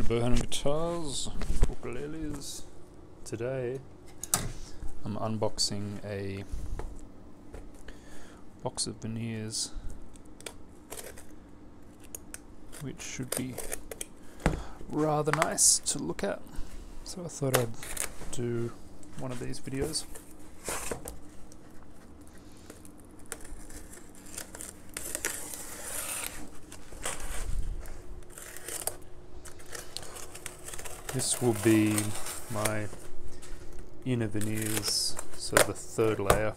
to Beau guitars, ukuleles. Today I'm unboxing a box of veneers, which should be rather nice to look at. So I thought I'd do one of these videos. This will be my inner veneers, so the third layer.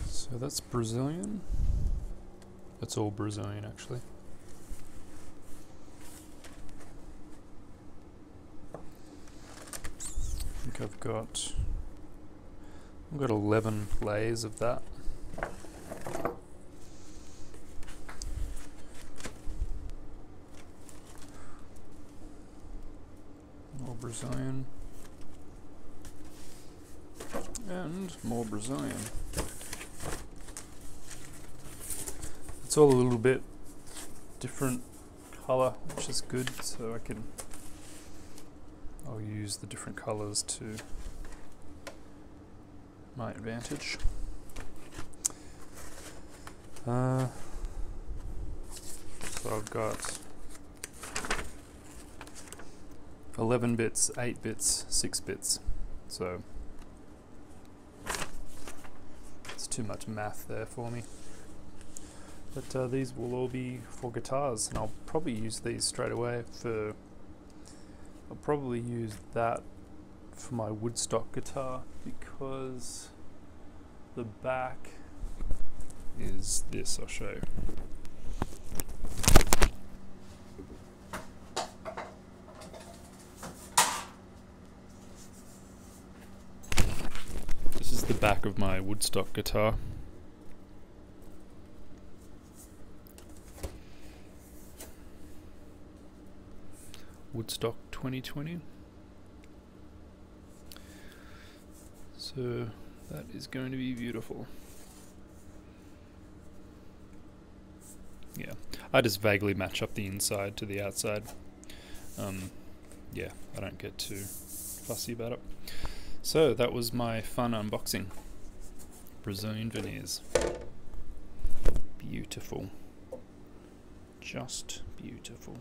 So that's Brazilian. That's all Brazilian actually. I think I've got 11 layers of that. More Brazilian. And more Brazilian. It's all a little bit different colour, which is good, so I'll use the different colours to my advantage. So I've got 11 bits, 8 bits, 6 bits. So it's too much math there for me. But these will all be for guitars, and I'll probably use these straight away for. I'll probably use that for my Woodstock guitar, because the back is this. I'll show you. This is the back of my Woodstock guitar. Woodstock 2020. So that is going to be beautiful. Yeah, I just vaguely match up the inside to the outside. Yeah, I don't get too fussy about it. So that was my fun unboxing. Brazilian veneers. Beautiful. Just beautiful.